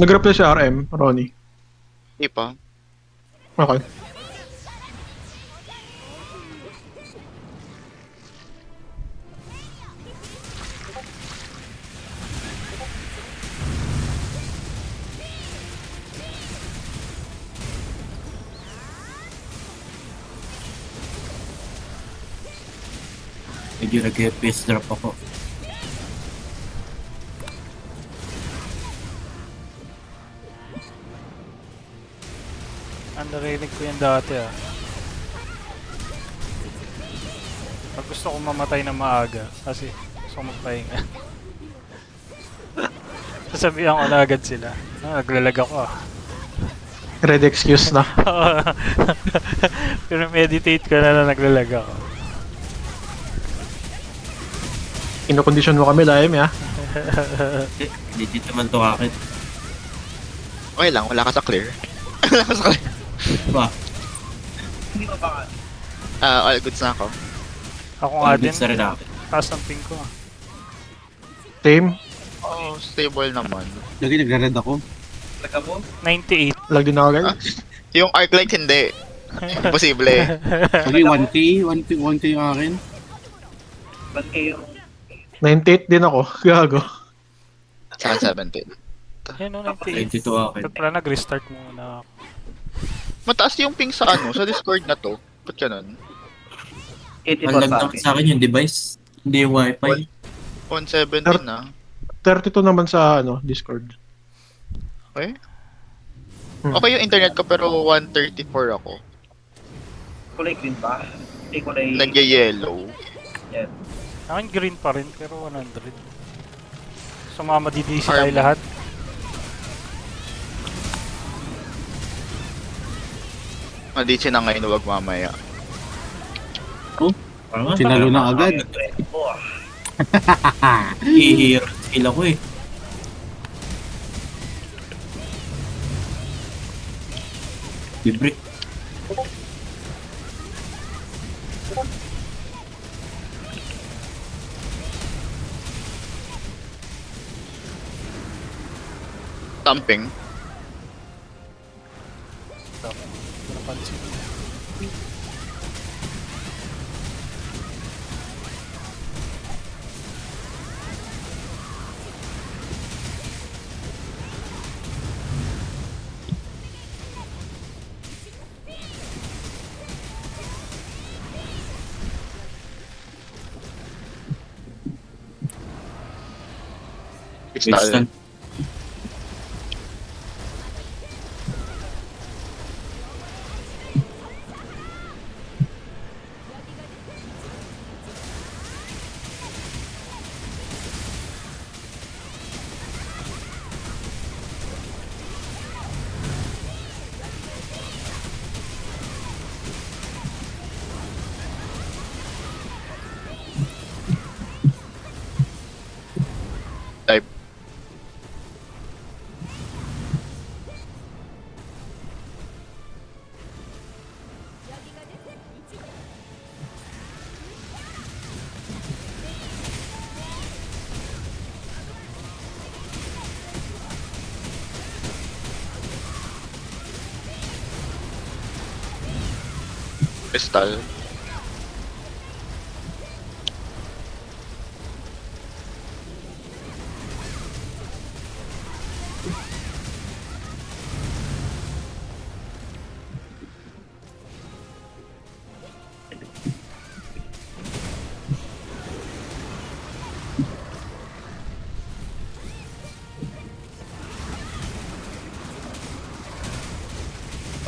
Nag-reply si RM, Ronnie. Di pa. Okay. Medyo nag-FPS drop ako. Narinig ko yan dati Pag gusto kong mamatay na maaga, kasi gusto kong magpahinga. Sasabihan ko na agad sila. Naglalag ako Red excuse na. Pero meditate ko na naglalag ako. Kinokondisyon mo kami, Laim, ya. Legit naman to akin. Okay lang, wala ka sa clear. Wala ka sa clear. Ba? All goods na ako. Ako nga din, Sa rin akin. taas ng ping ko Same. Oh, stable naman. Lagi nagre-red ako. 98. Lag din ako, guys. Yung arc light hindi. Imposible. Lagi 1K. 1K yung akin. 98 din ako. Gago. Saka 17. Yan 98. 22 akin. Ba't pala nag-restart muna ako? Mataas yung ping sa sa Discord na to. Ba't ganun? Malag na sa akin yung device. Hindi yung wifi. 117 na. 32 naman sa Discord. Okay? Hmm. Okay yung internet ko pero 134 ako. Kulay green pa. Kulay... Nagye-yellow. Yan. Akin green pa rin, pero 100. Sumama DDC Arm. tayo lahat. Madichi na ngayon, wag mamaya. Sinalo na agad. Hihir skill ako eh. Libre. Tamping. Napansin. Crystal. Instant. Type. Crystal.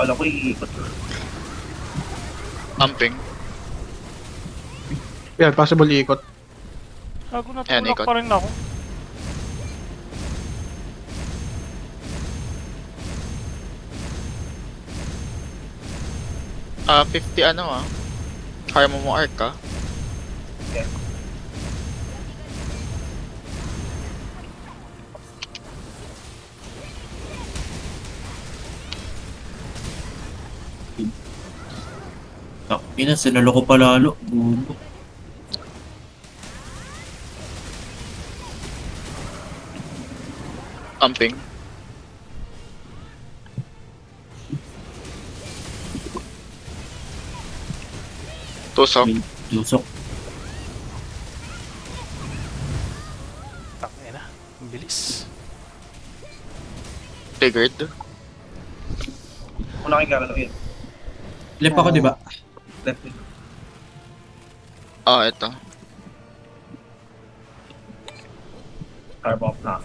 Kala ko iikot. Tamping. Yan, possible ikot. Gago na Ayan, tulak ikot. pa rin ako. 50 Kaya mo arc ka? Ina, sinalo ko pa lalo. Bubo. Tamping. Tusok. Lusok. Tangina. Ang bilis. Triggered. Una kang gagalaw yun. Left ako, di ba? Left wing. Ah, ito. Carve off na.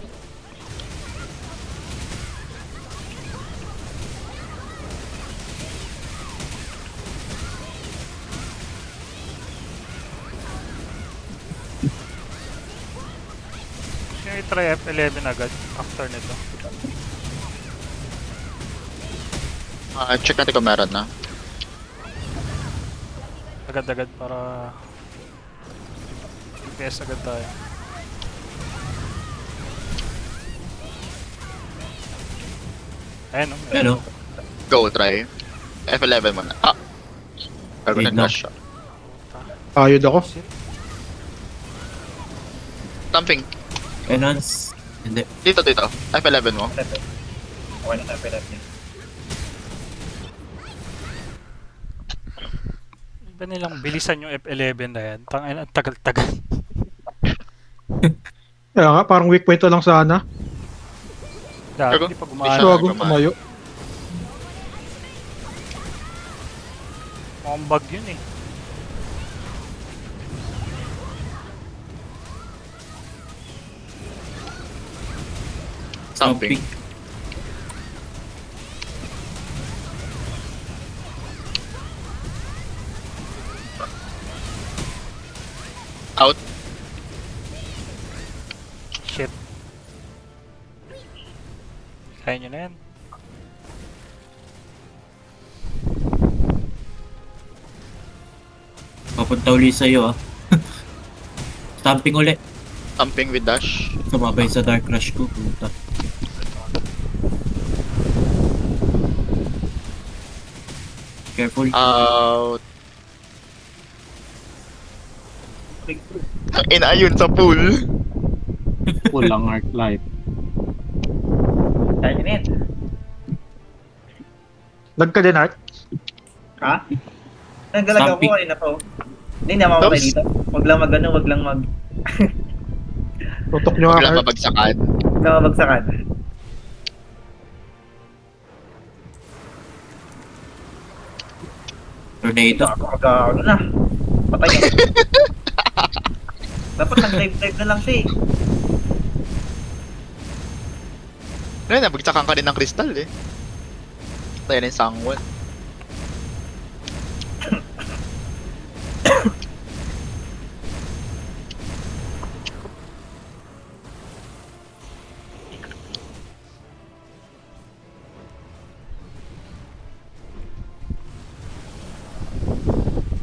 Gusto nyo i-try F11 agad after nito. Check natin kung meron na. Agad-agad para DPS agad tayo. Ayun, no? Pero, Go, try. F11 muna. Ah! Pero Wait, nag-rush siya. Ayod ako. Shit. Something. enhance. Hindi. Dito. F11 mo. Left wing. Okay na tayo, left wing. Iba nilang bilisan yung F11 na yan. Tangina, ang tagal-tagal. Kaya nga, parang weak point lang sana. Dahil Pero, hindi pa siya. gumana. So, agong tumayo. Mukhang bug yun eh. Something. Out. Shit. Kaya nyo na yan. Papunta uli sa'yo, ah. Stamping uli. Something with dash. Sumabay sa Dark Rush ko. Puta. Careful. Out. Click. Inayun sa pool. Walang arc life. Kaya nyo na yan. Lag ka din, Art. Ha? Nagalaga ko Stamping. kanina po. Hindi na mamatay Oops. dito. Wag lang mag ano, wag lang mag... Tutok nyo Huwag nga, lang Art. mabagsakan. Wag lang mabagsakan. Tornado. Ano na. Patay yan. Dapat nag-dive na lang siya eh. Ayun, nabagsakan ka rin ng crystal eh. Tayo na yung sangwon.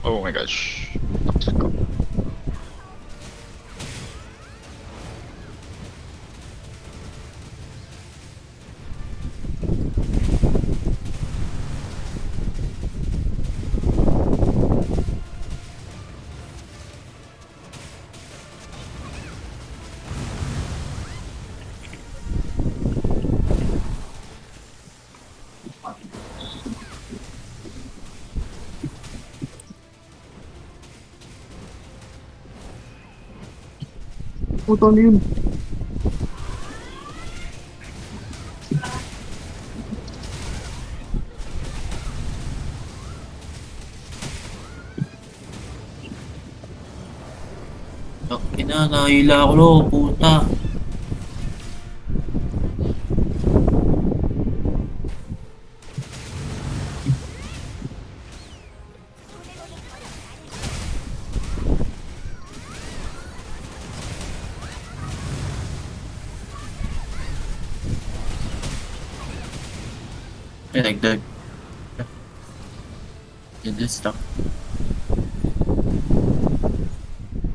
Oh my gosh. Toxic ko. Puto na yun. Ina, nahila ako no, puta. Ay, nagdag. Yan din stuck.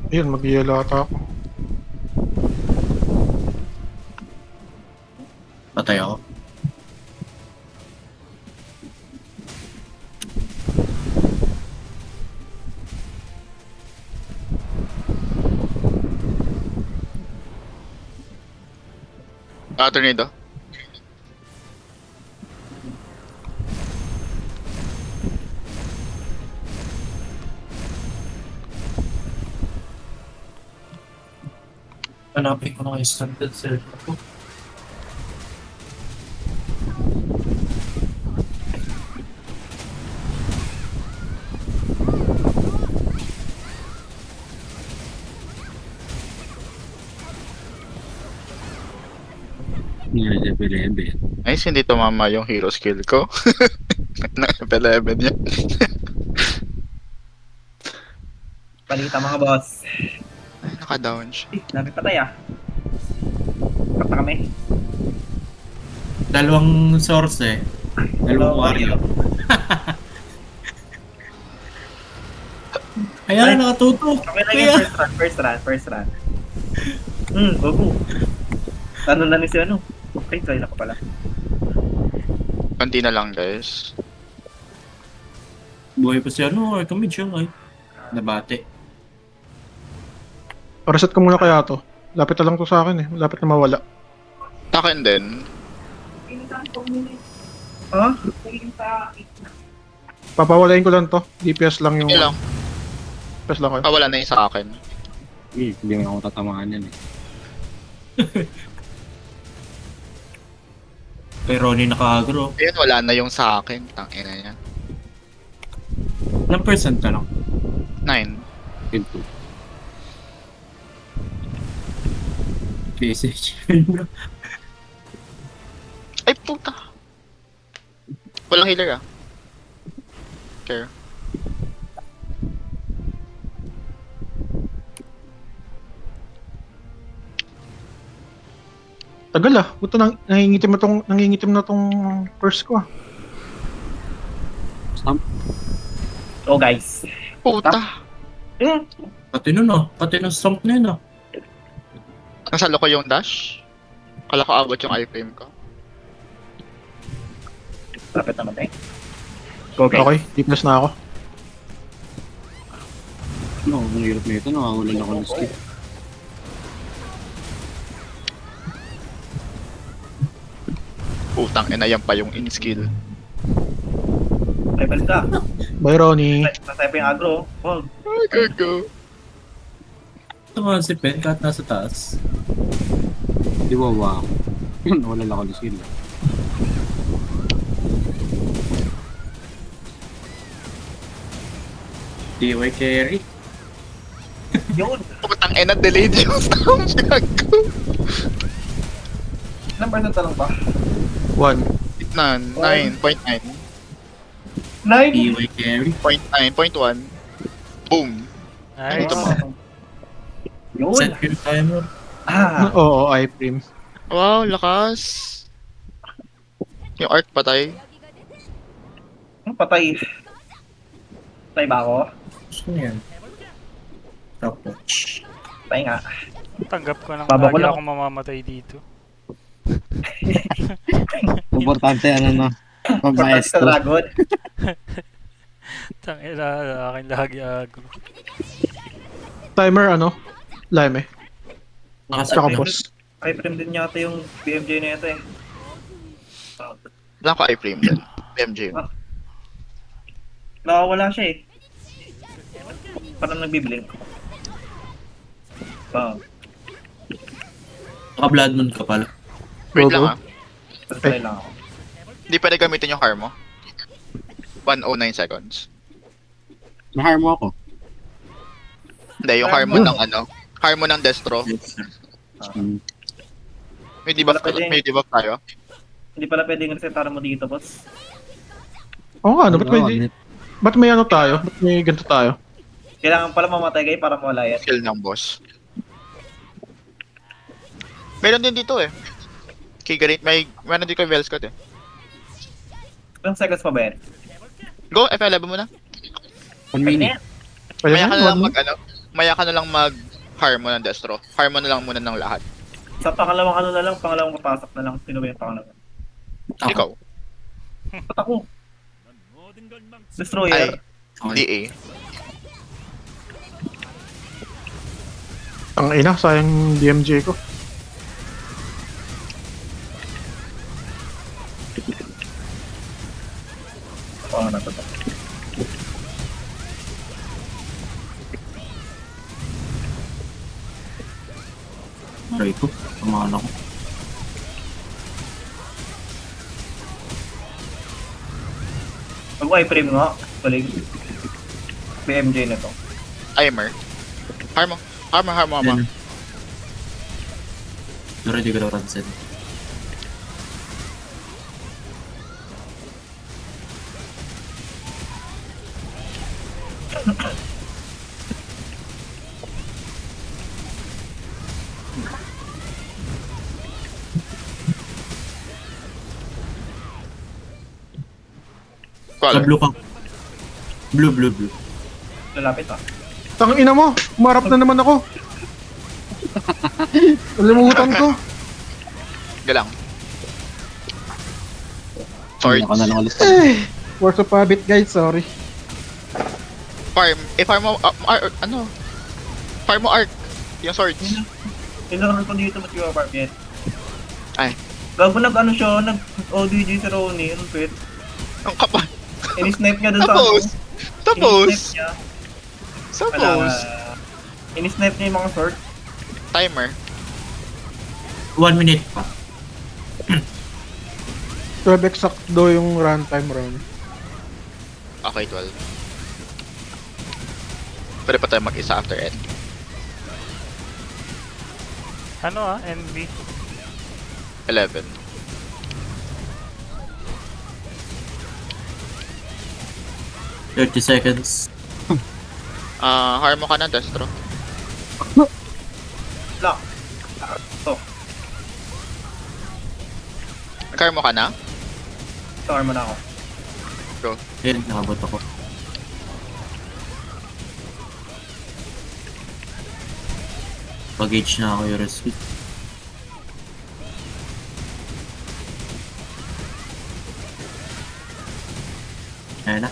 Ayun, mag-yelo ata ako. Patay ako. Tornado. Hanapin ko na kayo standard circle ko. Level 11. Nice, hindi tumama yung hero skill ko. Na F11 yan. Palita mga boss. Ay, naka-down siya. Dami patay ah. Kata kami. Dalawang source eh. Dalawang warrior. Ayan, nakatutok. Okay lang Kuya. yung first run. Gogo. Ano na ni si ano? Okay, try na ko pala. Konti na lang, guys. Buhay pa si ano, or kami siya ay. Nabate. Reset ko muna kaya to. Lapit na lang to sa akin eh. Lapit na mawala. Sa akin din. Ha? Papawalain ko lang to. DPS lang yung... Hindi lang. DPS lang kayo. Ah, wala na yung sa akin. Hindi mo ako tatamaan yan eh. Kay Ronnie naka-agro. Ayun, wala na yung sa akin. Tangina niya. Ilang percent na lang? 9. Kill 2. PSH. Ay, puta. Walang healer ah. Care. Tagal ah. Buto nangingitim na tong first ko ah. Oh guys. Puta. Pati nun ah. Pati ng stomp na yun ah. Nasalo ko yung dash. Kala ko abot yung iframe ko. Lapit naman tayo. Go guys. Okay, DPS na ako. No, ang hirap na ito. Nakakulan ako ng skill. Putang ina, yan pa yung in-skill. Level ka. Bye Ronnie. Nasay pa yung agro. Oh. Ay, gago. Ito nga si Pen, kahit nasa taas. Di ba wow? Wala lang ako ng skill. DY carry. Yun. Putang ina, delayed yung stomp. Gago. Ilang percent na lang ba? 1. 9.9. 9. DY carry. 0.9. Boom. Nice. Ito mo. Yun. Set yung timer. Ah. Oo, iframe. Wow, lakas. Yung arc patay. Patay. Patay ba ako? Gusto niya yan. Top watch. Patay nga. Tanggap ko lang Baba ko lagi lang. ako mamamatay dito. Importante ano no? Patay sa Pag-maestro. dragon. Tangina, akin lagi agro. Timer ano? Lime eh. Tsaka Nakasakit. boss. I-frame din yata yung BMJ na ito eh. Wala ko iframe din. BMJ yun. Nakawala siya eh. Parang nagbiblink. Oh. Naka-blood moon ka pala. Wait Gogo. lang ah. Try lang ako. Hindi pwede gamitin yung harm mo. 109 seconds. Na-harm mo ako. Hindi, yung harm mo ng ano. Harm mo ng destro. Hmm. May debuff, Wala pwede. may debuff tayo. Hindi pala pwedeng resetaran mo dito, boss. Oo nga, ano? Ba't may ano tayo? Ba't may ganito tayo? Kailangan pala mamatay kayo para mawala yan. Skill ng boss. Meron din dito eh. Meron din kay Velscott eh. Ilang seconds pa ba yan? Go, F11 muna. 1 minute. Pwede Maya ka na lang One mag ano. Maya ka na lang mag harm mo ng destro. Harm mo na lang muna ng lahat. Sa pangalawang ano na lang, pangalawang kapasok na lang. Sino ba yung pangalawang? Ikaw. Ba't ako? Destroyer. DA. Ang ina, sayang DMJ ko. Oo, nasa to. Try ko. Tumahan ako. Mag-i-frame nga. Balik. BMJ na to. Timer. Harm mo. Harm mo. Yan. Pero di ko na ransin. Color. Blue ka. Blue. Lalapit ah. Tang ina mo, umarap na naman ako. Nalimutan ko. Galang. Sorry. Swords. Ako na lang ulit. Force of habit guys, sorry. Farm. Farm mo, ano? Farm mo arc. Yung swords. Kailangan ko dito mas yung apartment. Ay. Gago nag-ano siya, nag-ODG si Ronnie, anong pit? Ang kapal. In-snipe niya dun sa Tapos. In-snipe niya. Suppose. In-snipe niya yung mga sword. Timer. 1 minute pa. 12 exact do yung runtime run. Okay, 12. Pwede pa tayo mag-isa after end. Ano NB? 11. $30. Harm mo ka na, Destro. Lock. To. Nag-harm mo ka na? Star mo na ako. Ayun, nakabot ako. Pag-age na ako yung respect. Ayan na.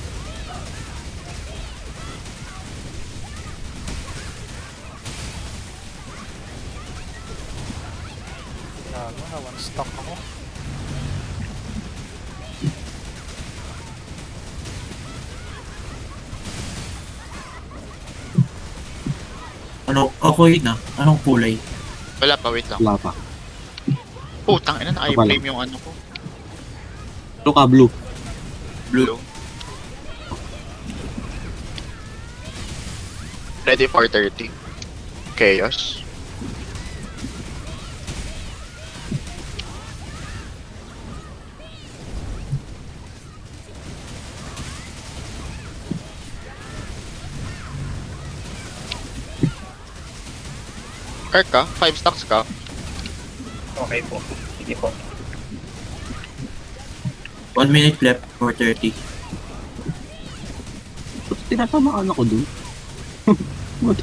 Gago na, one stock ako. Ano? Okay na. Anong kulay? Wala pa, wait lang. Wala pa. Putang ina, naka-flame yung ano ko. Blue ka, blue. Blue. Ready for 30. Chaos. Arc ka? 5 stacks ka? Okay po. Sige po. 1 minute left for 30. Ba't tinatamaan ako dun? What?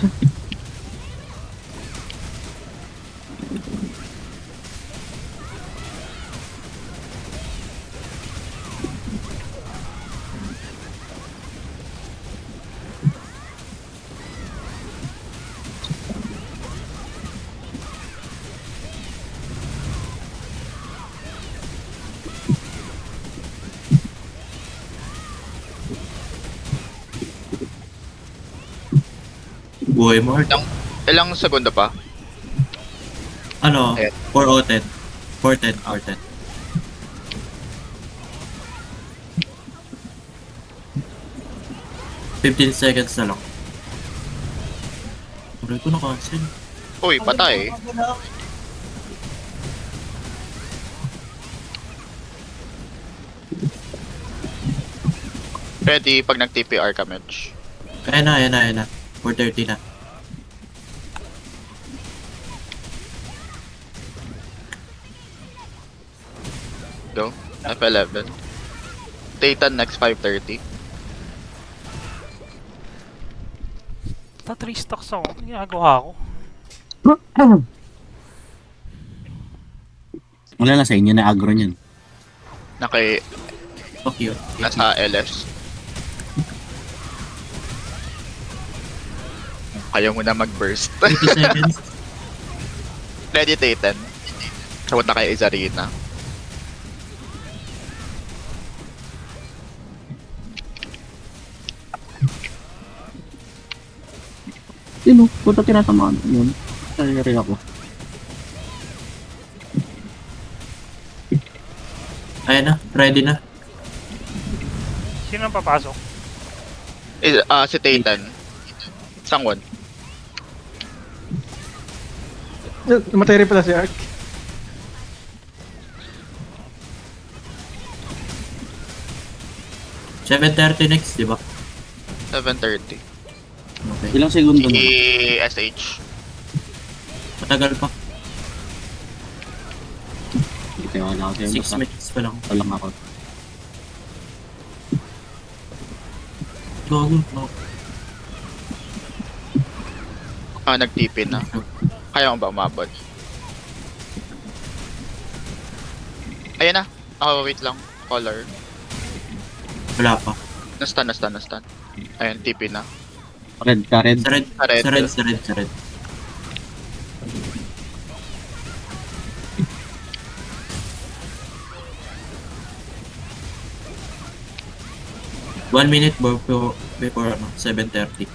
Buhay mo. Ilang segundo pa? Ano? Ayan. 4 o 10. 4-10. 4-10. $15 seconds na lang. Tuloy ko na-cancel. Uy, patay. Ready pag nag-TPR ka, Mitch. Ayan na. 4:30 na. Go. F11. Titan next 5:30. Ta 3 stocks ako. Ano ginagawa ako? Wala na sa inyo na agro niyan. Fuck you. Nasa LS. Ayaw mo na mag-burst. 80 seconds. Ready, Titan. Sabot na kay Izarina. Sino? Punta tinatamaan yun. Sorry ako. Ayan na, ready na. Sino ang papasok? Si Titan. Sangwon. Namatay rin pala si Ark. $7:30 next, di ba? 7:30. Okay. Ilang segundo na? SH. Matagal pa. Hindi tayo wala ako sa'yo. 6 Basta minutes pa lang. walang ako. Gogo. No. Nag-TP na. Kaya mo ba umabot? Ayan na. Wait lang. Color. Wala pa. Nastan. Ayan, TP na. Red ka, red. Sa red. Sa red. Sa red, sa red, sa red. One minute before 7:30.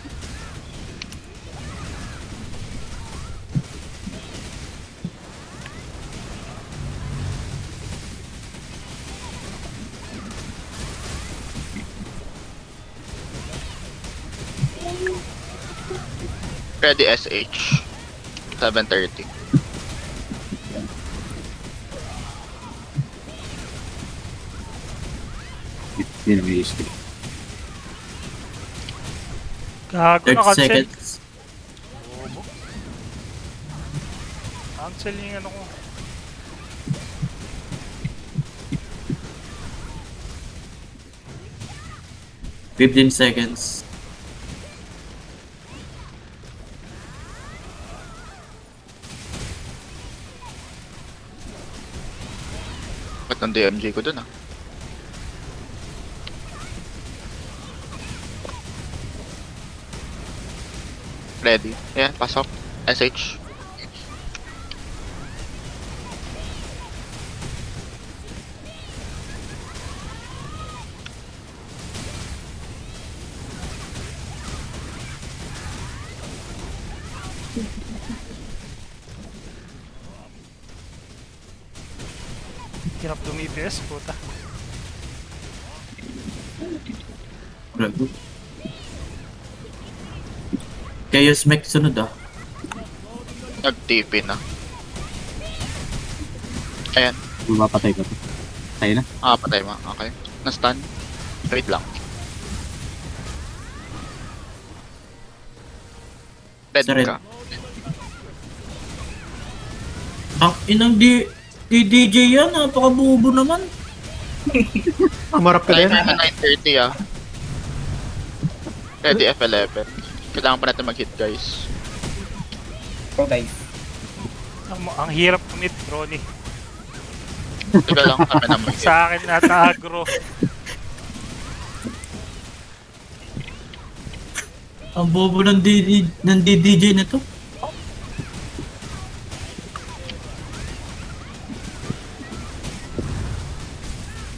Ready SH. 7:30. Hindi na may escape. Gago 30 na cancel. seconds. Bobo. Cancel yung ano ko. $15 seconds. Ba't ang DMG ko dun Ready. Yeah, pasok. SH. Hirap lumipis, puta. Grabe. Chaos Mech sunod ah. Nag-TP na. Ayan. Mapapatay ko to. Tayo na. Patay mo. Okay. Na-stun. Wait lang. Red Sa red. ka. Inang DJ yan, napakabubo naman. Umarap ka din. 9:30 Ready F11. Kailangan pa natin mag-hit guys. Oh, guys. Ang hirap mid, Ronnie. Teka lang kami na mag-hit. Sa akin nata agro. Ang bobo ng DJ na to.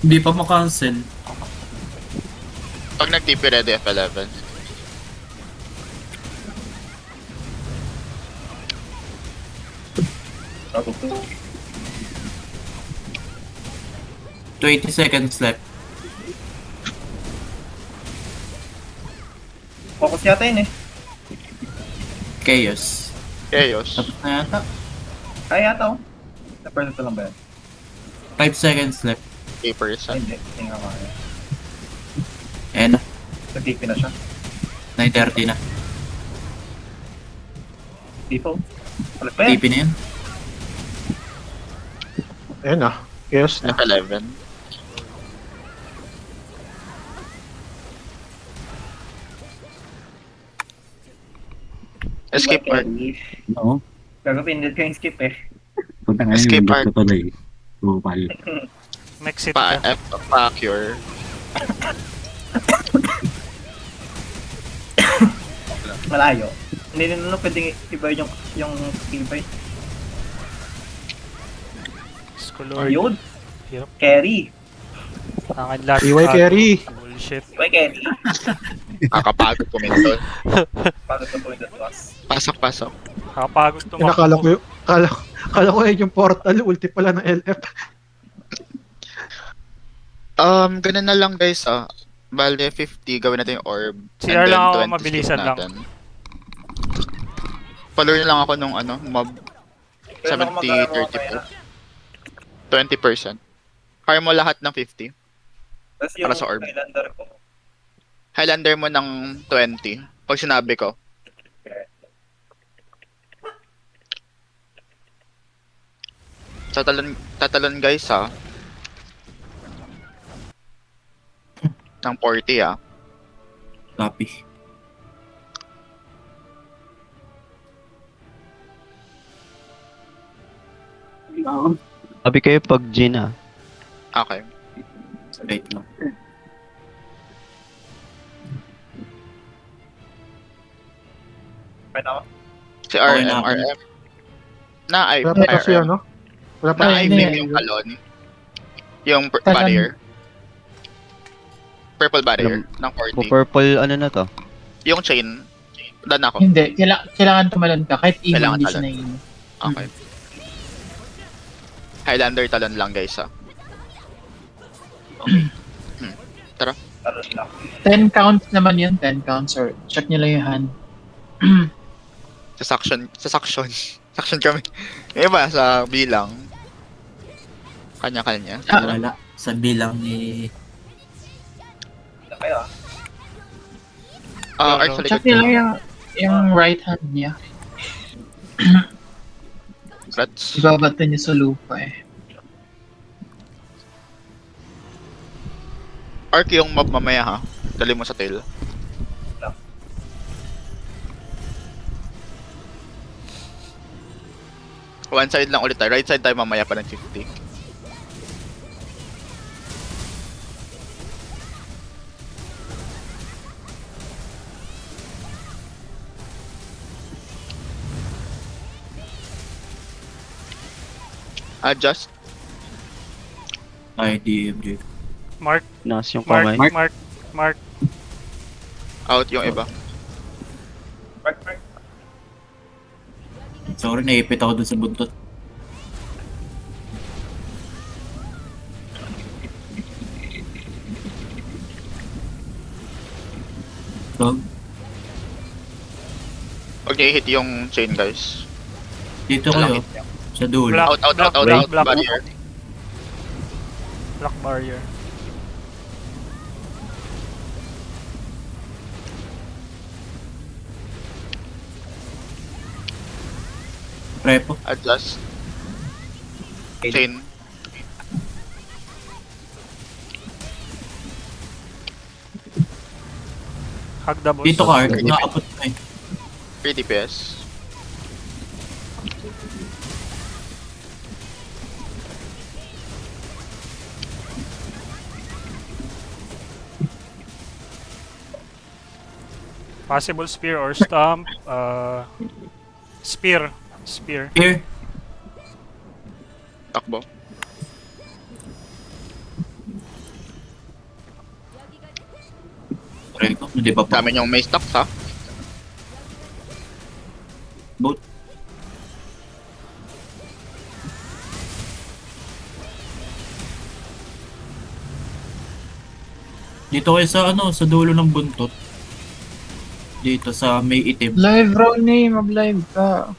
Hindi pa makancel. Pag nag-TP ready F11. Ako po. 20 seconds left. Focus yata yun eh. Chaos. Chaos. Tapos na yata. Kaya yata oh. Na-person to lang ba yan? 5 seconds left. 'Ay, 8%. hindi. Tingnan ko kaya. Ayan na. Nag-TP na siya. 9:30 na. Default. Palit pa yan. TP na yan. Ayun na. Chaos na. F11. Escape art. Oo. Gagapin din ko yung skip eh. Punta nga Escape yung art. gusto tuloy. Bupal. Mexit Pa, ka. Pa-cure. Malayo. Hindi rin ano pwedeng iba yung teamfight. Skulor. Ayun. Hirap. Carry. Ang lahat. EY carry. Bullshit. Why carry? Nakakapagod puminto. Pagod na po yung boss. Pasok. Nakapagod Nakala tumakbo. ko kala ko yun yung portal. Ulti pala ng LF. Ganun na lang guys Bale 50, gawin natin yung orb. CR lang ako, 20 mabilisan skip lang. natin. Follow lang ako nung mob Pero ako 70, magkakaroon 30 mamaya. 20%. Kaya mo lahat ng 50. Tapos yung Para sa orb. Highlander ko. Highlander mo ng 20. Pag sinabi ko. Tatalon guys ng 40 Copy. Sabi kayo pag Gin ah. Okay. Wait lang. Pwede ako? Si Okay RM, na ako. RM. Na ay Wala pa kasi RM. ano? Wala pa. Na ay Ano vape yan? yung kalon. Yung Talon. barrier. Purple barrier ng 40. Purple ano na to? Yung chain. Done ako. Hindi, kailangan tumalon ka kahit even Kailangan hindi siya talon. naiinom. Okay. Highlander talon lang guys Talon lang. 10 counts naman yun, 10 counts or check nyo lang yung hand. Sa suction. Suction kami. Yung iba sa bilang. Kanya-kanya. Wala. Sa bilang ni... Wala kayo Arc sa Check likod nyo ko. lang yung right hand niya. Rats. Ibabato niya sa lupa eh. Arc yung mob mamaya ha. Dali mo sa tail. One side lang ulit tayo. Right side tayo mamaya pa ng 50. Adjust. Ay, di. Mark, Nas yung Mark, kamay. Mark. Out yung iba. Mark. Sorry, naipit ako dun sa buntot. Dog. Huwag niyo i-hit yung chain guys. Dito kayo. Sa dulo. Black, Out. black, black. Barrier. Black barrier. Prepo. Adjust. Chain. Hug the boss. Dito ka, Ark. Nakapot na eh. 3 DPS. Possible spear or stomp. Spear. Here. Takbo. Prepo. Hindi pa pa. Dami yung may stocks ha. Boat. Dito kayo sa sa dulo ng buntot. Dito sa may itim. Live Ronnie, mag-live ka.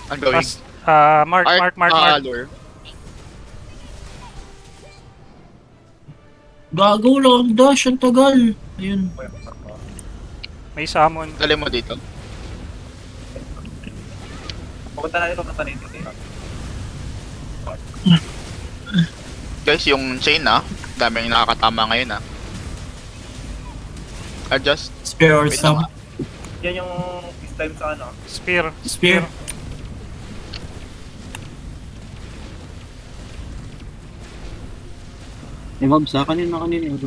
Ongoing. Pas, Mark. Lure. Gago lang, dash, ang tagal. Ayun. May summon. Dali mo dito. Pupunta natin dito. Guys, yung chain daming nakakatama ngayon Adjust. Spear or Wait some. lang, Yan yung time sa Spear. Spear. Eh, Mab, sa kanina.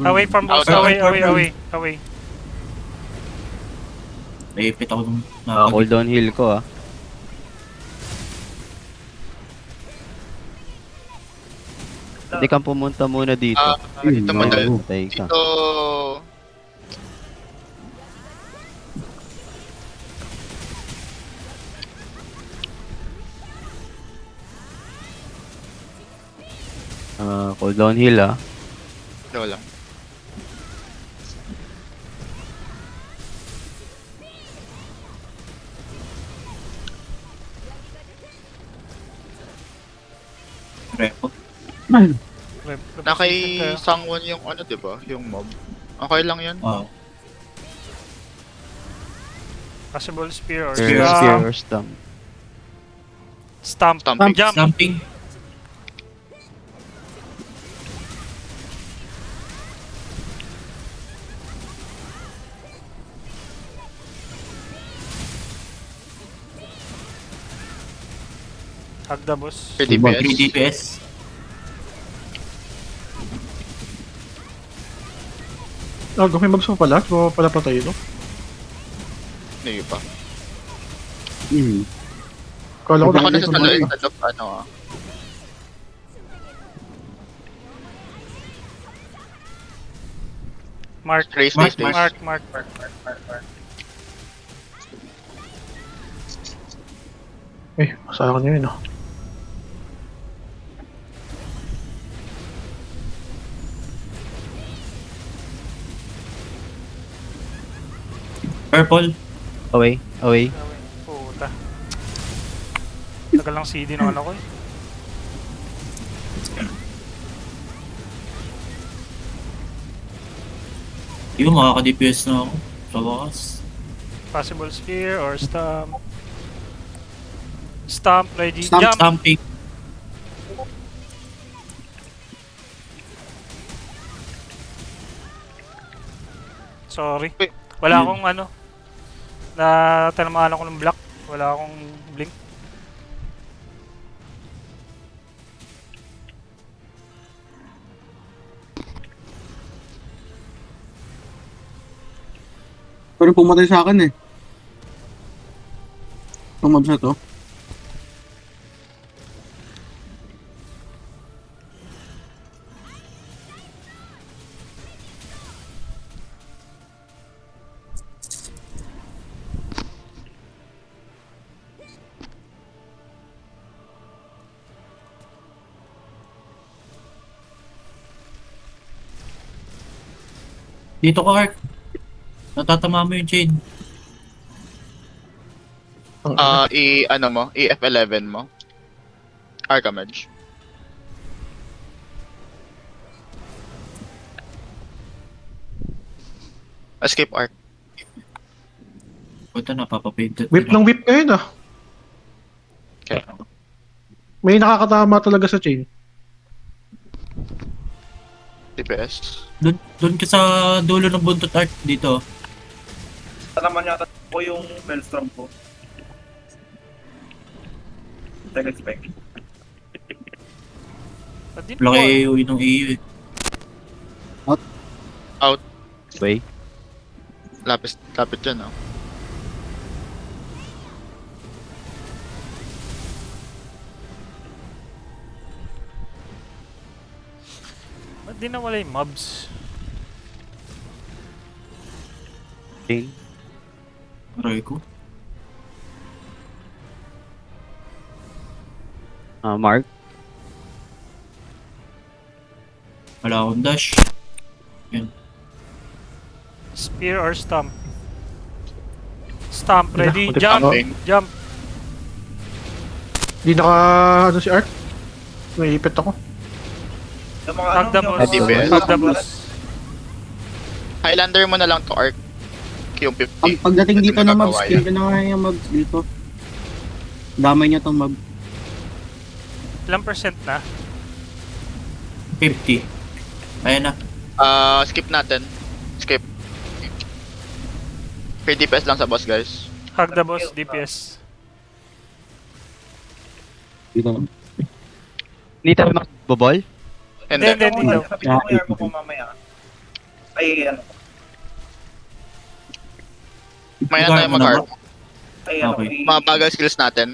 Away from boss. Out. Away. Naipit ako nung Hold on heal ko ah. Hindi kang pumunta muna dito. Dito mo dahil. Patay ka. Dito. Cooldown heal ah. Slow lang. Repo. Na kay Sangwon yung ano, di ba? Yung mob. Okay lang yun. Oh. Possible spear or Spear, Stamp. spear or stamp. Stamp. Stamping. Jump. Stamping. Hug the boss. 3 DPS. 3 DPS. May mags mo pala. So, pala patay ito. Hindi pa. Kala ko Ako na nakikita sa mo salo eh. instead of ano Mark. Race, Mark, race, race. Mark. Masaya ko niyo yun ah. Purple. Away, away. Puta. Tagal lang CD ng ano ko eh. Yung makaka-DPS na ako. Sa wakas. Possible spear or stamp. Stamp, ready. Stamp. Jump. Stamping. Sorry. Wait. Wala akong ano. Tinamaan ako ng block. Wala akong blink. Pero pumatay sa akin eh. Itong mobs na to. Dito ka, Ark. Natatama mo yung chain. Ano mo, EF11 mo. Arcamage. Escape arc. Puta, napapapainted. Whip ng whip ngayon ah. Okay. May nakakatama talaga sa chain. DPS. Doon ka sa dulo ng buntot, Ark. Dito. Naman yata ko yung Maelstrom ko. Expect. Ba't di Laki mo- AOE ng AU eh. Way. Lapit dyan, oh. Ba't di nawala yung mobs? Chain. Aray ko. Mark. Wala akong dash. Spear or stamp? Stamp, ready. Wala, Jump. Stamping. Jump. Di si Art. Naipit ako. Yung mga Hug the yung boss. DPS. Hug the boss. Highlander mo na lang to arc. Yung 50. Pagdating Pwede dito mo na na mobs, kawayan. kill ko na nga yung mobs dito. Damay niya tong mob. Ilang percent na? 50. Ayan na. Skip natin. Skip. 3 DPS lang sa boss, guys. Hug the boss, DPS. Dito. Hindi tayo magbobol? Hindi. Hindi, hindi daw. Sabi ko may armo ko mamaya. Ay, ano. May na tayo mag-arc. Ay, ano. Okay. ay- Mga bagal skills natin.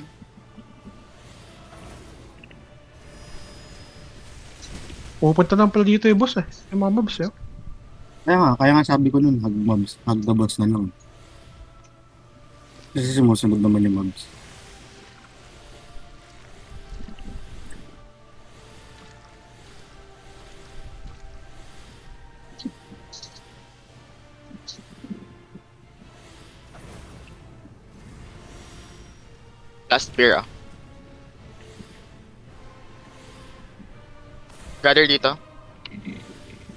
Pupunta lang pala dito yung boss eh. Yung mga mobs eh. Kaya nga sabi ko nun, hug mobs, hug the boss na lang. Kasi sumusunod naman yung mobs. Last spear ah. Gather dito.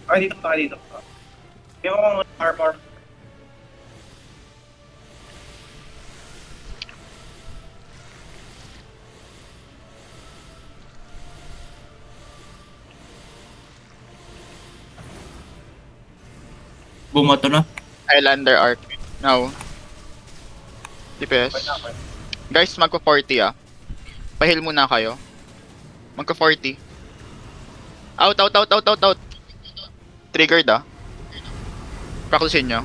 Ay, dito pa, dito pa. May mga armor. Bumoto na. Highlander arc. Now. DPS. Guys, magpa 40 ah. Pahil muna kayo. Magka 40. Out, out, out, out, out, out. Triggered ah. Practicein nyo.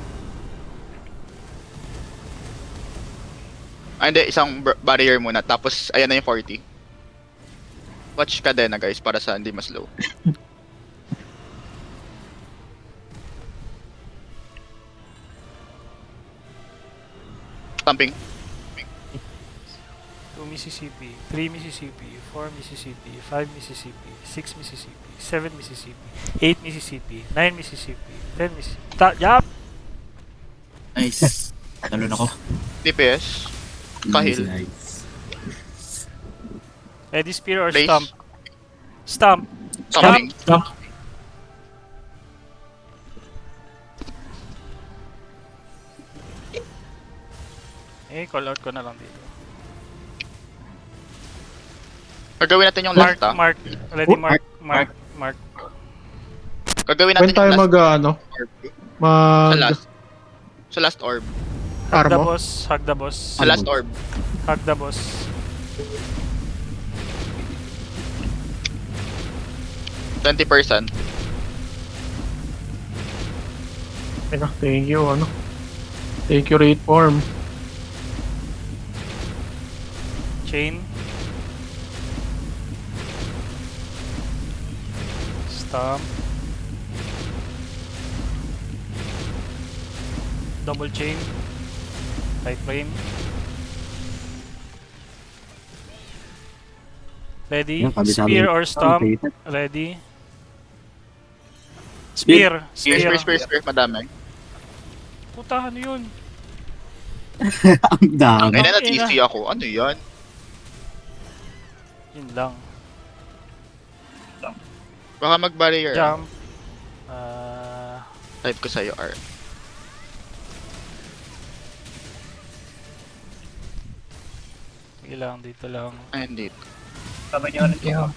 Ah, hindi. Isang barrier muna. Tapos, ayan na yung 40. Watch ka din na guys para sa hindi mas low. Stamping. 2 Mississippi, 3 Mississippi, 4 Mississippi, 5 Mississippi, 6 Mississippi, 7 Mississippi, 8 Mississippi, 9 Mississippi, 10 Mississippi. Yup! Nice. Talon ako. DPS. Kahil. Ready spear or Place. stomp? Stomp! Stamping. Stop. Call out ko na lang dito. Gagawin natin yung Mark, last ah. mark. Ready, mark, mark, mark. Gagawin When natin tayo yung last mag, orb. mag, Sa last. Sa last orb. Hug the armo? boss, hug the boss, Sa last orb. hug the boss. %. Thank you, ano. Thank you, rate form. Chain. Stomp. Double chain. High frame. Ready? Yan, kabisado Spear yun. or stomp? Okay. Ready? Spear. Spear, Spear. spear, madami. Puta, ano yun? Ang dami. Ay na, ina. TC ako. Ano yan? Yun lang. Baka mag-barrier. Jump. Type ko sa'yo, R. Sige lang, dito lang. Ayun dito. Sabay niyo ulit yung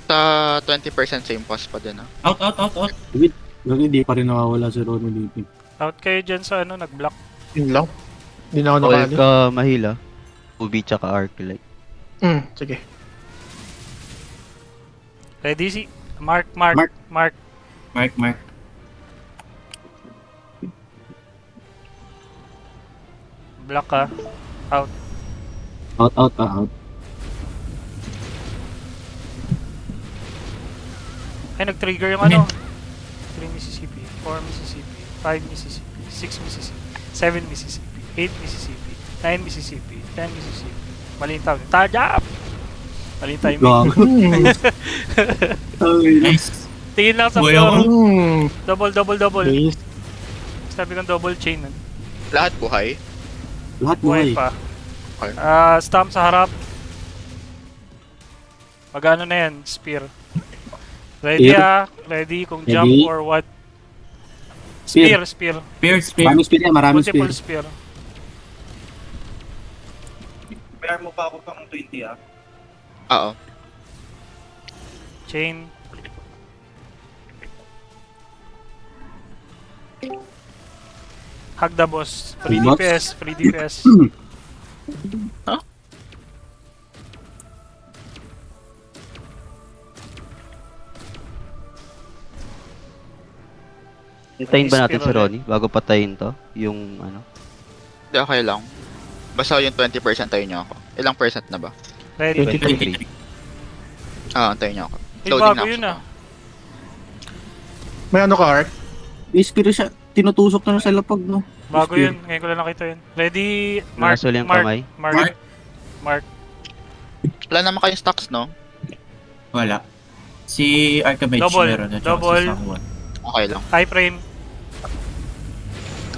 Sa 20% same pass pa din ah. Out, out, out, out. Gagi, di pa rin nakawala si Ronnie dito. Out kayo dyan sa ano, nag-block. Yun lang. Hindi na ako All nakali. ka mahila. Ubi tsaka Arclight. Sige. Ready? Mark, mark, Mark. mark. Mark, mark. Block ka. Out. Out, out, out. Ay, nag-trigger yung ano. 3 Mississippi, 4 Mississippi, 5 Mississippi, 6 Mississippi, 7 Mississippi, 8 Mississippi, 9 Mississippi, 10 Mississippi. Mali yung tawag. Tajap! Mali yung timing. Gong. Nice. Tingin lang sa Buhay floor. ako. Double, double, double. Please. Sabi kong double chain. Lahat buhay. Lahat Buhay buhay. pa. Okay. Stomp sa harap. Magano na yan? Spear. Ready Spear. Ready kung Ready. jump or what? Spear. Spear. Spear, spear. Maraming spear yan, maraming Multiple spear. spear. May armo pa ako pang 20 ah. Oo. Chain. Hug the boss. Free Boss. DPS. Free DPS. Hintayin ba natin si Spear ulit. Ronnie bago patayin to? Yung ano? Hindi, okay lang. Basta yung 20% tayo nyo ako. Ilang percent na ba? Ready. 23. Antayin nyo ako. Ay, Loading bago na ako. yun ah. May ano ka, Ark? May spear siya. Tinutusok na sa lapag, no? Bago Spear. yun. Ngayon ko lang nakita yun. Ready. Mark. Nakasuli ang Mark. kamay. Mark. Mark. Mark. Wala naman kayong stocks, no? Wala. Si Archimage Double, meron. At saka double. si Sangwon. Okay lang. High frame.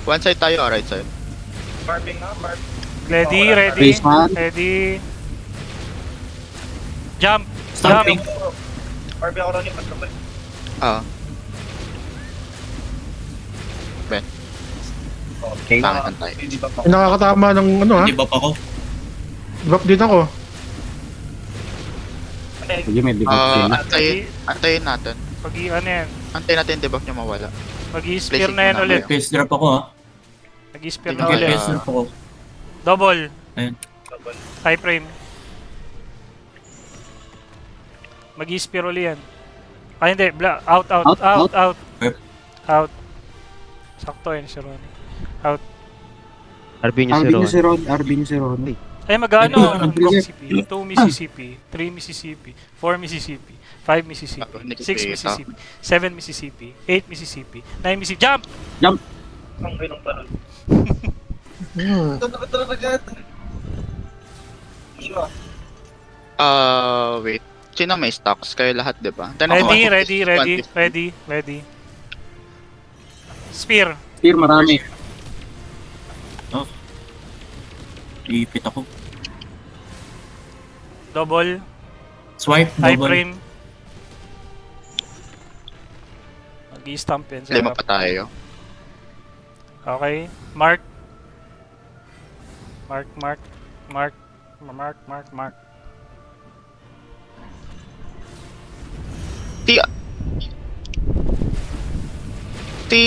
One side tayo, right side. Barbing na, barbing. Ready, ready, Face man. ready. Jump, Stomping. Barbie ako rin, pagkabal. Ah, Okay. pangit ang tayo. Hindi ba pa? May nakakatama ng ano ha? Di ba pa ko? Drop din ako. Sige, may debuff sila. Antayin natin. ano yan? Antayin natin yung debuff niya mawala. Mag-i-spear Placing na yan mo na ulit. kayo. Face drop ako ha. Mag-i-spear na Sige, ulit. Face drop ako. Double. Ayun. High frame. Mag-i-spear ulit yan. Ah, hindi. Out, out, Out, out, out. Yep. Out. Sakto yun, si Ronnie. RB nyo si RB nyo Ron. si Ron. RB nyo si Ron. Ay, mag-ano? Ay, Mississippi. 2 Mississippi. 3 Mississippi. 4 Mississippi. 5 Mississippi. Ako, hindi ko 6 kita. Mississippi. 7 Mississippi. 8 Mississippi. 9 Mississippi. Jump! Ang ganong balon. Hmm. Wait. Sino may stocks? Kayo lahat, di ba? Ready. Spear. Spear, marami. Ipit ako. Double. Swipe, High double. frame. Mag-i-stomp yan. sa Lima harap. pa tayo. Okay. Mark.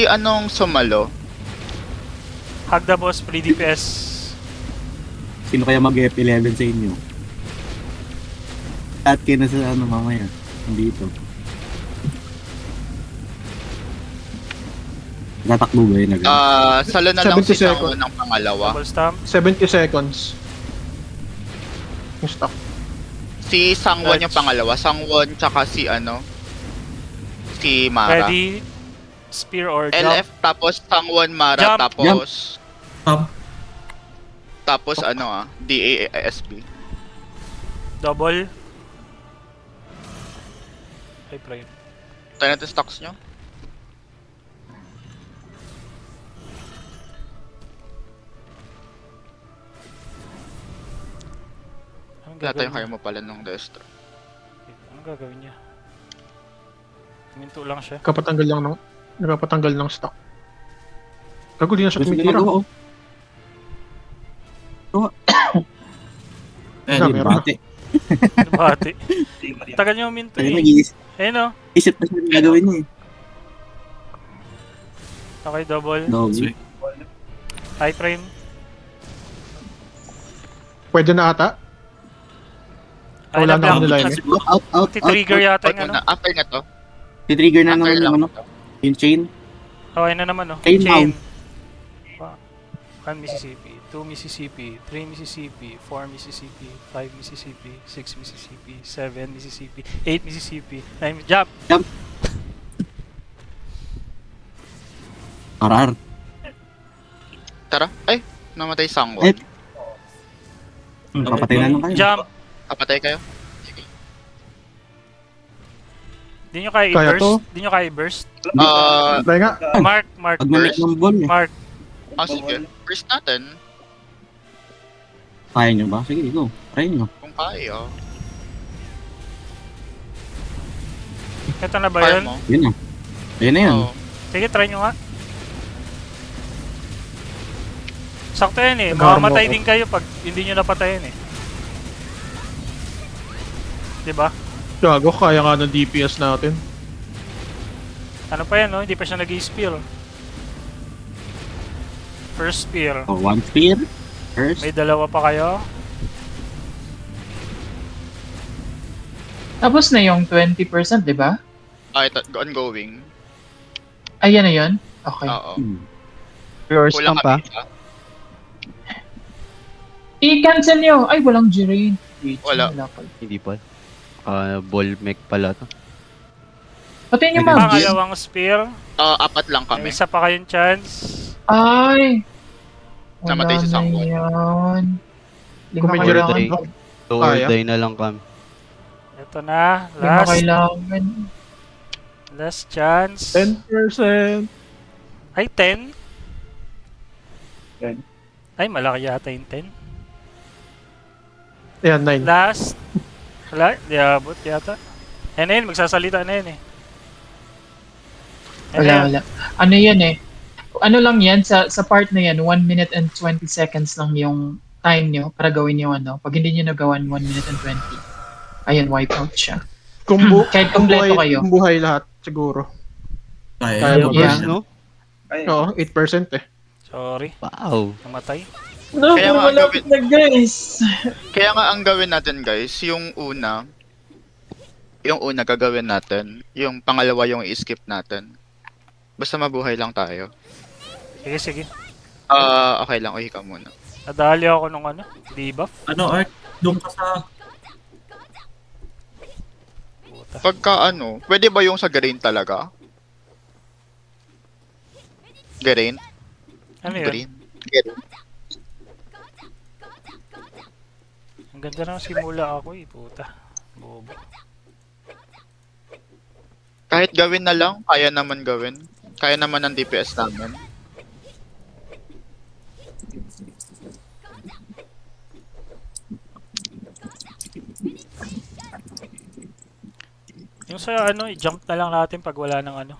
Anong sumalo? Hug the boss, free DPS. Sino kaya mag-F11 sa inyo? At kayo na sa ano mamaya. Dito. Tatakbo ba yun agad? Salo na lang 70 si seconds. Sango ng pangalawa. Double stomp. 70 seconds. Yung stock. Si Sangwon yung Touch. pangalawa. Sangwon tsaka si si Mara. Ready. Spear or LF jump. tapos Sangwon Mara Jump. tapos Stomp. tapos DASB. Double. High frame. Tayo natin stocks nyo. Anong Wala tayong gagawin hire mo pala nung Destro. niya? Anong gagawin niya? Minto lang siya. Nakapatanggal ng stock. Gago, di na siya Gusto nyo tumitira. magawa, Eh, Sabi, oh. meron. Bate. Bati. Tagal niyo minto Ay, eh. nag-iisip Ayun o. na siya yung gagawin niya eh. Okay, double. Dog. Sweet. High frame. Pwede na ata. Ay, Wala na na-block. ako nila yun. Out. Trigger yata yung ano. After na to. Titrigger na After naman lang yung ano. to. Yung chain. Okay na naman oh. Chain Chain. now. 1 Mississippi, 2 Mississippi, 3 Mississippi, 4 Mississippi, 5 Mississippi, 6 Mississippi, 7 Mississippi, 8 Mississippi, 9 jump! Arar. Tara. Ay, namatay Sangwon. Ay. Papatay na lang kayo. Jump! Kapatay kayo. Sige. Di nyo kaya Kaya i-burst? to? Di nyo kaya i-burst? Try nga. Mark! Pag mamit ng ball eh. Mark! Sige. First natin. Kaya nyo ba? Sige, go. Try nyo. Kung kaya. Ito na ba Kaya yun? mo. Yun na. Ayun na yan. Oo. Sige, try nyo nga. Sakto yan eh. Nag-arm Mamamatay ako. din kayo pag hindi nyo napatayin eh. Diba? Gago, kaya nga ng DPS natin. Ano pa yan no? Hindi pa siya nag-i-spear. First spear. Oh, one spear. First. May dalawa pa kayo. Tapos na yung 20%, di ba? Ito. Ongoing. Ayan na yun? Okay. Oo. Pure Kulang stomp pa. kami isa. I-cancel nyo! Ay, walang G-Rain. Wala. pala. Hindi pa. Ball mech pala to. Patayin nyo May mag Pangalawang spear. Apat lang May kami. isa pa kayong chance. Ay! Namatay si Wala na Sangwon. yan. Lima Kung may kailangan. J-Ray. So or Kaya. die na lang kami. Ito na. Lima Last. kailangan. Last chance. 10%. Ay, 10? Ay, malaki yata yung 10. Ayan, 9. Last. Wala, di abot yata. Yan na yun, magsasalita na yun eh. Yan na Wala, yun. wala. Ano yan eh? Ano lang yan, sa part na yan, 1 minute and 20 seconds lang yung time nyo para gawin yung ano. Pag hindi nyo nagawan 1 minute and 20, ayun, wipe out siya. Kahit kompleto kayo. Kung buhay lahat, siguro. Kaya Kaya mo mo ba? Yeah. no? Ay, Oo, 8% eh. Sorry, Wow. namatay. No, Kaya pero nga, malapit na guys. Kaya nga ang gawin natin guys, yung una gagawin natin, yung pangalawa yung i-skip natin. Basta mabuhay lang tayo. Sige, sige. Okay lang, uhi ka muna. Nadali ako nung ano, debuff. Ano, Art? Doon ka sa... Puta. Pagka ano, pwede ba yung sa green talaga? Green? Ano yun? Green? Green. Ang ganda ng simula ako eh, puta. Bobo. Kahit gawin na lang, kaya naman gawin. Kaya naman ng DPS namin. Yung sa ano, i-jump na lang natin pag wala ng ano.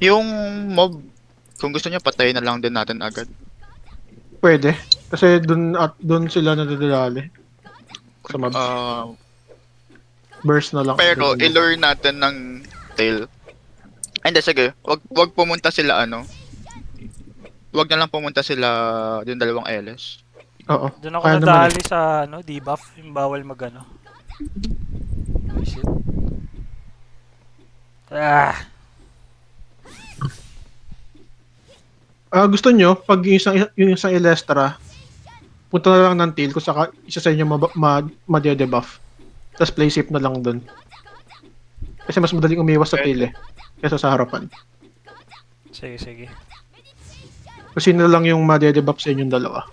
Yung mob, kung gusto niya patayin na lang din natin agad. Pwede. Kasi dun sila nadadali. Sa mobs. Burst na lang. Pero i-lure natin ng tail. Ay, hindi, sige. Wag pumunta sila ano. Wag na lang pumunta sila yung dalawang LS. Oo. Doon ako Kaya naman nadali sa ano, debuff. Yung bawal mag ano. Oh, shit. Ah! Gusto nyo, pag yung isang Ilestra, punta na lang ng tail kung saka isa sa inyo ma-debuff. Tapos play safe na lang dun. Kasi mas madaling umiwas sa tail eh. Kesa sa harapan. Sige, sige. Kasi na lang yung ma-debuff sa inyong dalawa.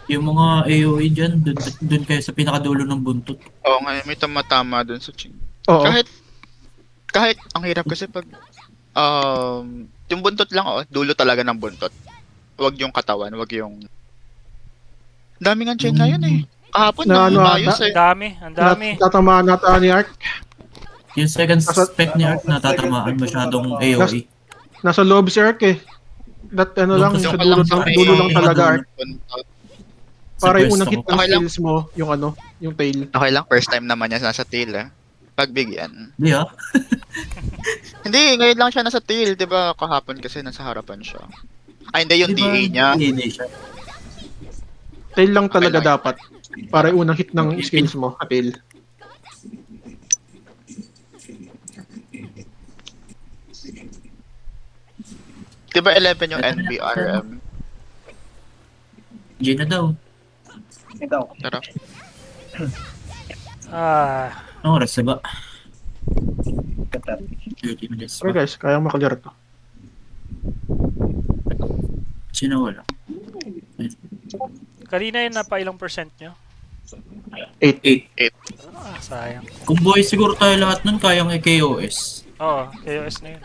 Yung mga AOE dyan, doon kayo sa pinakadulo ng buntot. Oo nga, may tamatama dun sa ching. Oo. Kahit ang hirap kasi pag yung buntot lang dulo talaga ng buntot. Wag yung katawan, wag yung daming ang chain ngayon eh. Kahapon Na na ano ayos ata? eh. Ang dami. Tatamaan nata ni Ark. Yung second spec ni Art na tatamaan masyadong AOE. Nasa loob si Ark eh. Ano lang, Yung sa ka lang sa dulo lang may- talaga Ark. buntot. Para yung pwesto unang hit ko. ng Okay lang. skills mo, yung ano, yung tail. Okay lang, first time naman niya nasa tail eh. Pagbigyan. Hindi ah. Hindi, ngayon lang siya nasa tail, 'di ba? Kahapon kasi nasa harapan siya. Ay, hindi yung Di ba, DA niya. DNA siya. Tail lang talaga Okay lang. dapat. Para yung unang hit ng skills mo, tail. Di ba 11 yung NBRM? G na daw. ikaw. Tara. Ah, Ano oras na ba? Katat. 30 minutes Okay pa. guys, kaya makaliar to. Sino wala? kanina yun napa ilang percent nyo? 8. 8. Ah, sayang. Kung buhay siguro tayo lahat nun, kayang i-KOS. Oo, KOS na yun.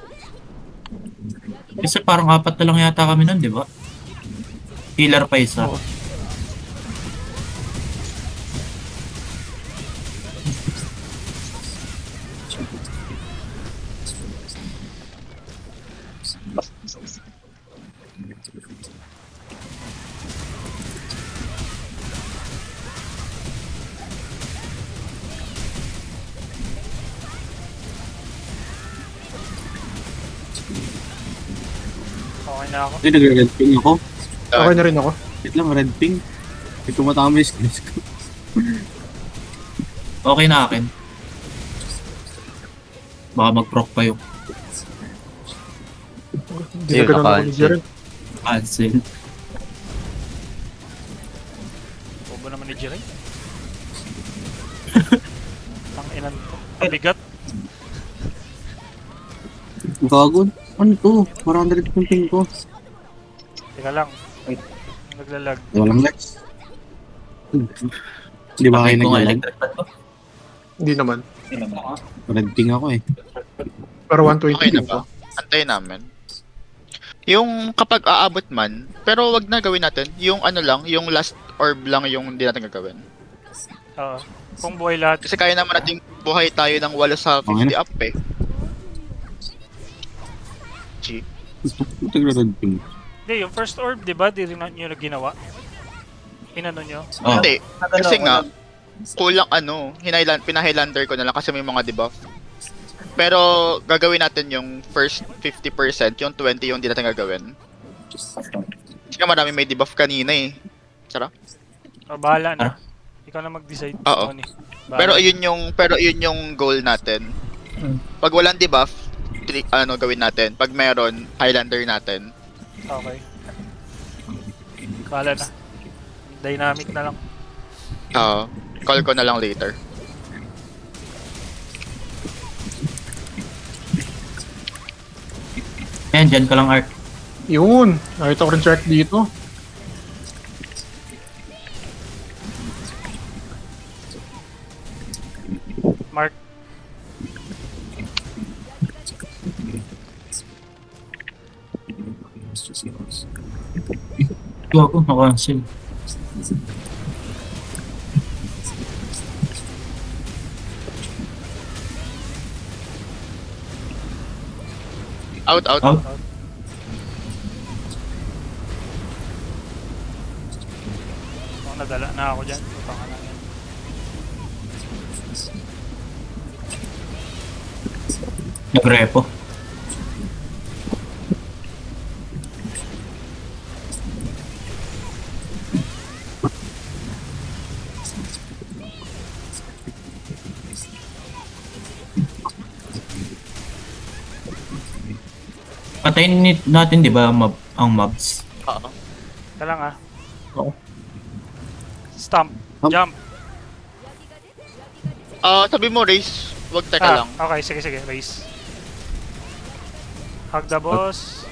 Kasi parang 4 na lang yata kami nun, di ba? Healer pa isa. Oo. Okay na ako. Ay, nagre-red ping ako. Okay na rin ako. Wait lang, red ping. Hindi ko matama yung skills ko. Okay na akin. Baka mag-proc pa yung Hindi na ganun ako ni Jaren. cancel. Bobo naman ni Jiray. Ang inan to. Mabigat. Gago. Ano to? 400 yung ping ko. Teka lang. Wait. Naglalag. Walang lex. Hindi ba kayo Patay ko nga naglalag? electric bat ko. Hindi naman. Yun naman. Red ping ako eh. Pero 120 Okay na din ba? ko. Antayin namin. Yung kapag aabot man, pero wag na gawin natin. Yung ano lang, yung last orb lang yung hindi natin gagawin. Oo. Kung buhay lahat. Kasi kaya naman nating buhay tayo ng wala sa 50 up eh. G. Tignan din. Hindi, yung first orb, di ba? Di rin nyo na ginawa. Inano nyo? Oh, Hindi. Kasi nga, kulang ano, pinahighlander ko na lang kasi may mga debuff. Pero gagawin natin yung first 50%, yung 20 yung hindi natin gagawin. Kasi nga marami may debuff kanina eh. Sarap. O, bahala na. Ikaw na mag-decide. Oo. Tony. Bahala. Pero yun yung goal natin. Pag walang debuff, gawin natin. Pag meron, Highlander natin. Okay. Bahala na. Dynamic na lang. Oo. Call ko na lang later. Ayan, dyan ka lang, Ark. Yun. Nakita ko rin si Ark dito. Mark. Gago, nakancel. Out. Out. Kung nadala na ako dyan. Putang na yan. Nagrepo. Patayin natin, di ba, ang mobs? Oo. Ito lang ah. Oo. Stomp. Hop. Jump. Sabi mo race, wag teka lang. Okay, sige. Race. Hug the boss.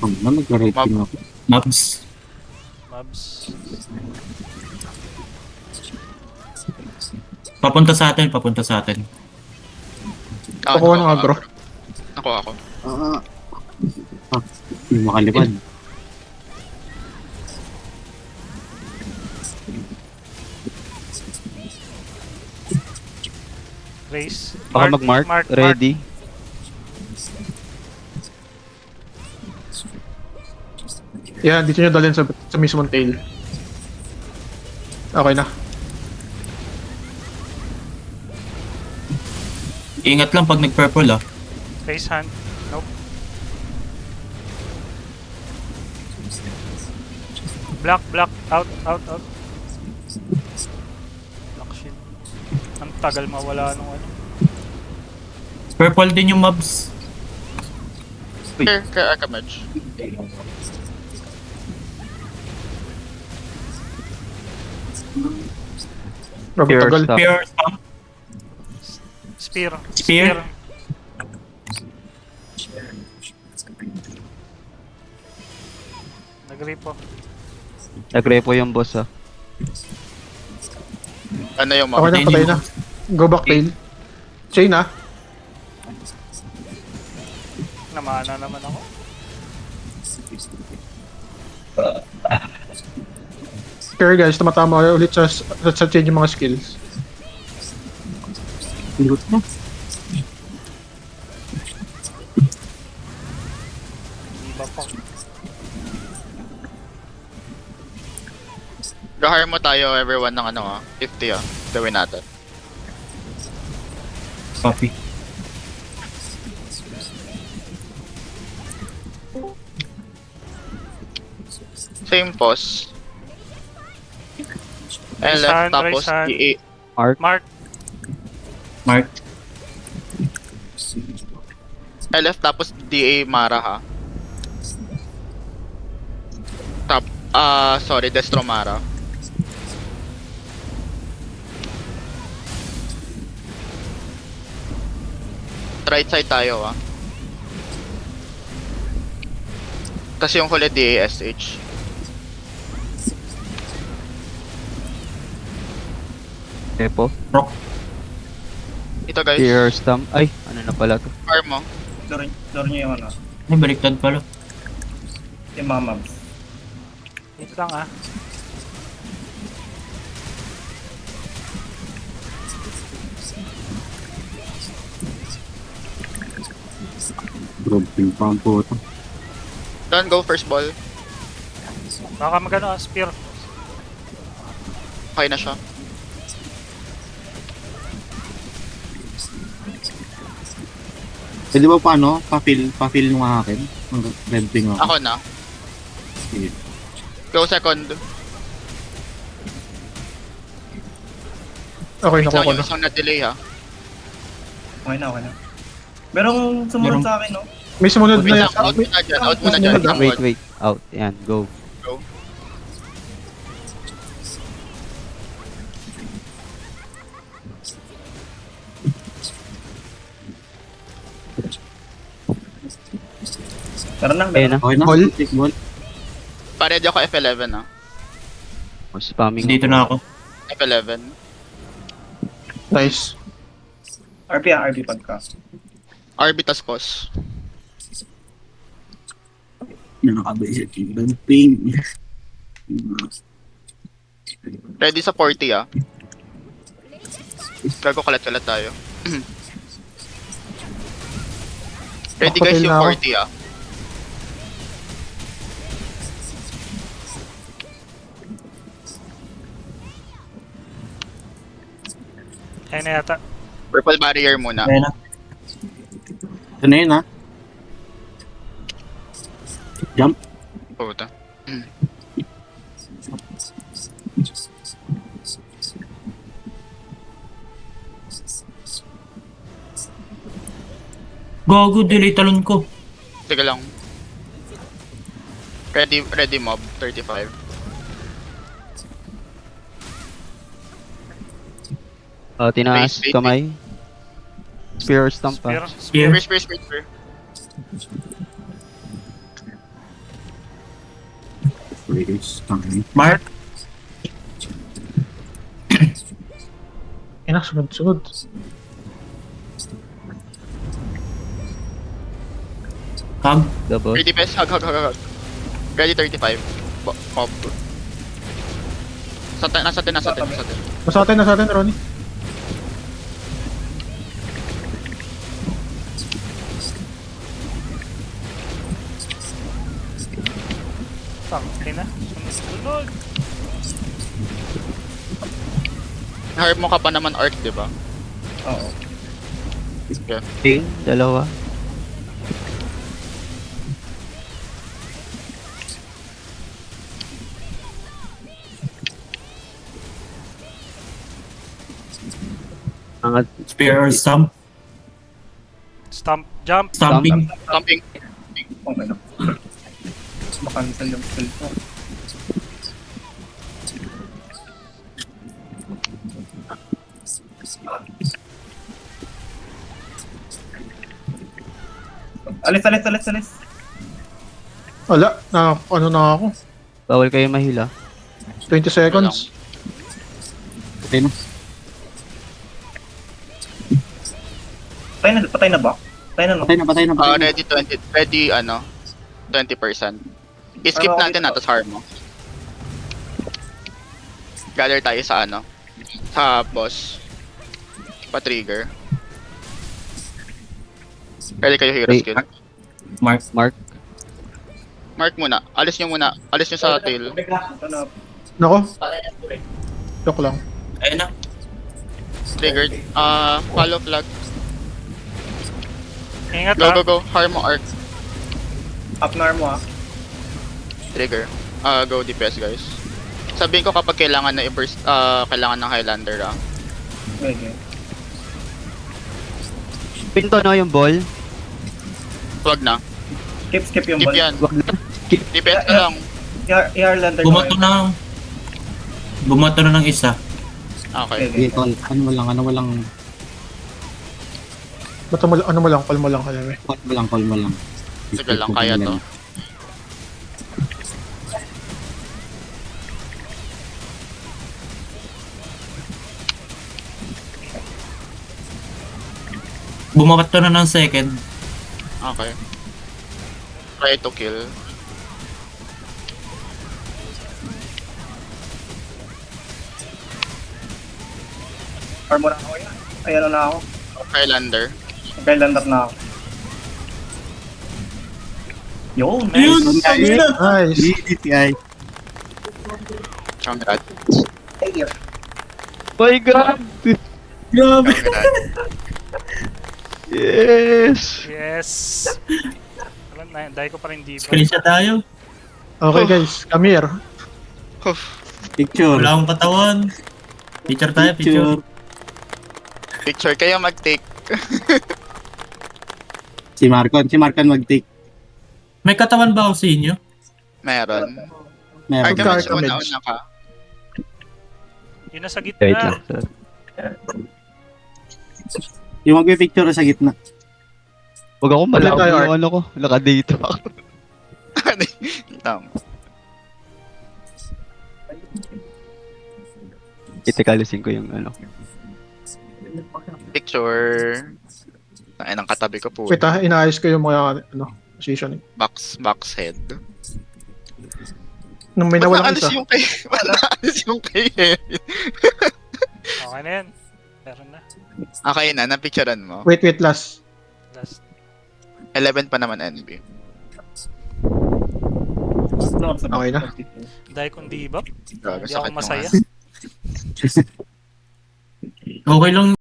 Nag-rating ako. Mobs. Mobs. Papunta sa atin. Kukuha ng agro. Ako. Yung makalipad. Race. Baka mag-mark. Ready. Yan, dito nyo dalhin sa mismong tail. Okay na. Ingat lang pag nag-purple, ah. Raise hand. Nope. Block. Out. Block shield. Ang tagal mawala nung ano. Purple din yung mobs. Kaya Arkamage. Grabe Pure tagal. stuff. Pure stomp. Spear. Nag-repo. Nagrepo yung boss ah. Ano yung Okay mga? na, patay na. Go back tail. Chain ah. Namana naman ako. Care guys, tumatama kayo ulit sa chain yung mga skills. Loot na. Iba pa. Gahire mo tayo everyone ng 50 Gawin natin. Copy. Same pause. And left Raise tapos hand. DA. Mark. LF tapos DA Mara ha. Sorry, Destro Mara. Right side tayo Kasi yung huli DASH. Epo. Ito guys. Fear Stamp. Ay, ano na pala to? Farm mo. Laro nyo yung ano, Ay, baliktad pala. yung mga mobs. Dito lang ah. Dropping pa ang puto. Don't go first ball. Baka magano ah, spear. Okay na siya. Eh, di ba paano? Pa-fill nung akin? Ang red ping ako. Ako na. Sige. Go second. Okay, Isang nakuha ko yung na. isang na-delay ha. Okay na. Merong sumunod sa akin, no? May sumunod Wait na. lang, out muna dyan. Out muna dyan. Sumunod, Wait, wait. Out. Yan, go. Tara na, Ayun na. Okay na? Ball? Take ball. Paready ako F11 ha. Oh, spamming. Dito na ako. F11. Nice. RP pagka. RB tas cos. Nakakabay yung red ping. Ready sa 40 ah. Gago kalat-kalat tayo. Ready guys Hotel yung na ako. 40 ah. Ayun na yata. Purple barrier muna. Ayun na. Ito na yun, ha? Jump. Puta. Gago, delay talon ko. Sige lang. Ready mob 35. Tinaas Base, base, kamay. Spear Stamp Spear. pa. Spear. Spear. Please, tangin. Mark. Ina, sunod. Hug. Double. Ready best. Hug. Ready 35. Mob. Nasa 10. Nasa atin, Ronnie. Okay na. Sunod. Harp mo ka pa naman arc, di ba? Oo. Ping. Dalawa. Angat. Spear or stump. Stomp. Jump. Stumping. Stomping. Okay na. Makansel yung skill ko. Alis. Wala, ano na ako. Bawal kayo mahila. 20 seconds. Okay na. Patay na ba? Patay na. Ready 20. Ready 20%. I-skip Pero natin na, tapos harm mo. Gather tayo sa sa boss. Pa-trigger. Ready kayo hero Wait. skill. Mark. Mark muna. Alis nyo sa tail. Ano? Nako. Joke lang. Ayun na. Triggered. Follow flag. Ingat Go. ah. Harm mo arc. Up na arm mo, ah. Trigger. Go DPS guys. Sabihin ko kapag kailangan na i-burst, kailangan ng Highlander Okay. Pinto no yung ball. Wag na. Skip yung Keep ball. yan. Wag na. DPS ka lang. Lander Bumato na ng isa. Okay. Sige, tol. Ano walang. Ba't ano mo lang, call mo lang kaya eh. Call mo lang. Sige lang, kaya to. Bumabat to na ng second. Okay. Try to kill. Armor ako yan. Ayan na ako. Highlander. Magkailandar na ako. Yun, Ayun! nice. Nice. DTI. Congrats. My God! Grabe! Congrats. Yes! Yes! Alam na, dahil ko pa rin diba. Screenshot tayo. Okay guys, come here. Picture. Wala akong katawan. Picture tayo, picture. Picture kayo mag-take. Si Marcon mag-take. May katawan ba ako sa inyo? Meron. Meron. Archimage, Archimage. una ka. Yun na sa Wait gitna. lang. sir. Yung magpipicture sa gitna. Huwag ako malabo tayo, Art. yung ano ko. Nakadito ako. Tama. Itikalisin ko yung ano. Picture. Ay, ng katabi ko po. Wait inaayos ko yung mga positioning. Box head. Nung may Ba't nawalan naalis isa. yung kay... Ba't naalis yung kay Henry? Okay na yan. Meron na. Okay na, napicturean mo. Wait, last. Last. 11 pa naman NB. Okay na. Dahil kung di ba, Grabe, hindi ako sakit mo masaya. nga. Okay lang